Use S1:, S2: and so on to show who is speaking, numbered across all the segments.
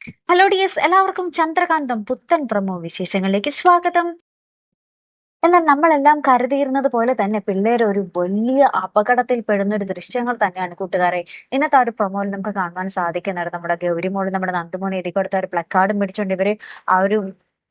S1: Hello dears, എല്ലാവർക്കും ചന്ദ്രകാന്തം പുത്തൻ promo വിശേഷങ്ങളിലേക്ക് സ്വാഗതം. എന്നാൽ നമ്മളെല്ലാം കരുതിയിരുന്നത് പോലെ തന്നെ പിള്ളേർ ഒരു വലിയ അപകടത്തിൽ പെടുന്ന ഒരു ദൃശ്യങ്ങൾ തന്നെയാണ് കൂട്ടുകാരെ ഇന്നത്തെ ആ ഒരു പ്രൊമോയിൽ നമുക്ക് കാണുവാൻ സാധിക്കുന്നത്. നമ്മുടെ ഗൗരിമോള് നമ്മുടെ നന്ദമോനെ എഴുതി കൊടുത്ത ഒരു പ്ലക്കാർഡും പിടിച്ചോണ്ട് ഇവര് ആ ഒരു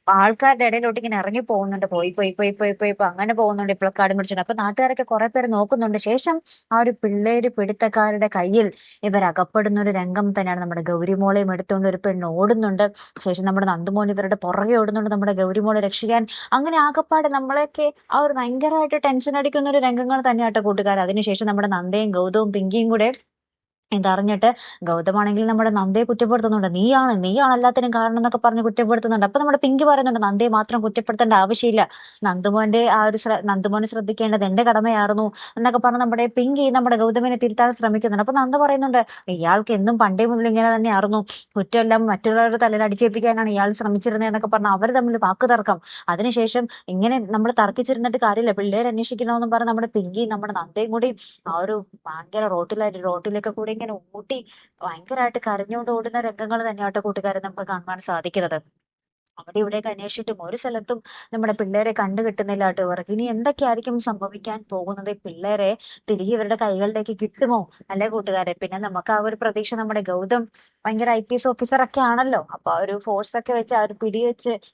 S1: ആൾക്കാരുടെ ഇടയിലോട്ട് ഇങ്ങനെ ഇറങ്ങി പോകുന്നുണ്ട്. പോയി പോയി പോയി പോയി പോയി ഇപ്പൊ അങ്ങനെ പോകുന്നുണ്ട്. ഈ പ്ലക്കാർഡും പിടിച്ചിട്ടുണ്ട്. അപ്പൊ നാട്ടുകാരൊക്കെ കുറെ പേര് നോക്കുന്നുണ്ട്. ശേഷം ആ ഒരു പിള്ളേര് പിടുത്തക്കാരുടെ കയ്യിൽ ഇവർ അകപ്പെടുന്ന ഒരു രംഗം തന്നെയാണ്. നമ്മുടെ ഗൗരിമോളെയും എടുത്തുകൊണ്ട് ഒരു പെണ്ണ് ഓടുന്നുണ്ട്. ശേഷം നമ്മുടെ നന്ദമോൻ ഇവരുടെ പുറകെ ഓടുന്നുണ്ട് നമ്മുടെ ഗൗരിമോളെ രക്ഷിക്കാൻ. അങ്ങനെ ആകപ്പാടെ നമ്മളെയൊക്കെ ആ ഒരു ഭയങ്കരമായിട്ട് ടെൻഷൻ അടിക്കുന്ന ഒരു രംഗങ്ങൾ തന്നെയാട്ടോ കൂട്ടുകാർ. അതിനുശേഷം നമ്മുടെ നന്ദയും ഗൗതവും പിങ്കിയും കൂടെ ഇതറിഞ്ഞിട്ട് ഗൗതമാണെങ്കിൽ നമ്മുടെ നന്ദയെ കുറ്റപ്പെടുത്തുന്നുണ്ട്. നീയാണ് എല്ലാത്തിനും കാരണം എന്നൊക്കെ പറഞ്ഞ് കുറ്റപ്പെടുത്തുന്നുണ്ട്. അപ്പൊ നമ്മുടെ പിങ്കി പറയുന്നുണ്ട് നന്ദയെ മാത്രം കുറ്റപ്പെടുത്തേണ്ട ആവശ്യമില്ല. നന്ദുമോന്റെ ആ ഒരു നന്ദുമോനെ ശ്രദ്ധിക്കേണ്ടത് എന്റെ കടമയായിരുന്നു എന്നൊക്കെ പറഞ്ഞ് നമ്മുടെ പിങ്കി നമ്മുടെ ഗൗതമിനെ തിരുത്താൻ ശ്രമിക്കുന്നുണ്ട്. അപ്പൊ നന്ദ പറയുന്നുണ്ട് ഇയാൾക്ക് എന്നും പണ്ടേ മുതൽ ഇങ്ങനെ തന്നെയായിരുന്നു. കുറ്റമെല്ലാം മറ്റുള്ളവരുടെ തലയിൽ അടിച്ചേൽപ്പിക്കാനാണ് ഇയാൾ ശ്രമിച്ചിരുന്നത് എന്നൊക്കെ പറഞ്ഞ് അവർ തമ്മിൽ വാക്ക് തർക്കം. അതിനുശേഷം ഇങ്ങനെ നമ്മൾ തർക്കിച്ചിരുന്നിട്ട് കാര്യമില്ല, പിള്ളേരെ അന്വേഷിക്കണമെന്നും പറഞ്ഞ് നമ്മുടെ പിങ്കി നമ്മുടെ നന്ദയും കൂടി ആ ഒരു ഭയങ്കര റോട്ടിലൊക്കെ കൂടി ഇങ്ങനെ ഊട്ടി ഭയങ്കരമായിട്ട് കരഞ്ഞുകൊണ്ട് ഓടുന്ന രംഗങ്ങൾ തന്നെയാട്ടോ കൂട്ടുകാരെ നമുക്ക് കാണുവാൻ സാധിക്കുന്നത്. അവിടെ ഇവിടെയൊക്കെ അന്വേഷിച്ചിട്ടും ഒരു സ്ഥലത്തും നമ്മുടെ പിള്ളേരെ കണ്ടു കിട്ടുന്നില്ല കേട്ടോ ഇവർക്ക്. ഇനി എന്തൊക്കെയായിരിക്കും സംഭവിക്കാൻ പോകുന്നത്? പിള്ളേരെ തിരികെ ഇവരുടെ കൈകളിലേക്ക് കിട്ടുമോ അല്ലെ കൂട്ടുകാരെ? പിന്നെ നമുക്ക് ആ ഒരു പ്രതീക്ഷ, നമ്മുടെ ഗൗതം ഭയങ്കര IPS ഓഫീസർ ഒക്കെ ആണല്ലോ. അപ്പൊ ആ ഒരു ഫോഴ്സ് ഒക്കെ വെച്ച് ആ ഒരു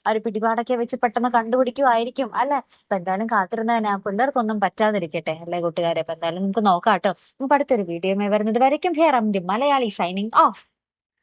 S1: ആ ഒരു പിടിപാടൊക്കെ വെച്ച് പെട്ടെന്ന് കണ്ടുപിടിക്കുമായിരിക്കും അല്ലെ. അപ്പൊ എന്തായാലും കാത്തിരുന്ന തന്നെ ആ പിള്ളേർക്കൊന്നും പറ്റാതിരിക്കട്ടെ അല്ലെ കൂട്ടുകാരെ. അപ്പൊ എന്തായാലും നമുക്ക് നോക്കാം കേട്ടോ. നമുക്ക് അടുത്തൊരു വീഡിയോ വരുന്നത് വരയ്ക്കും. Here the Malayali signing off.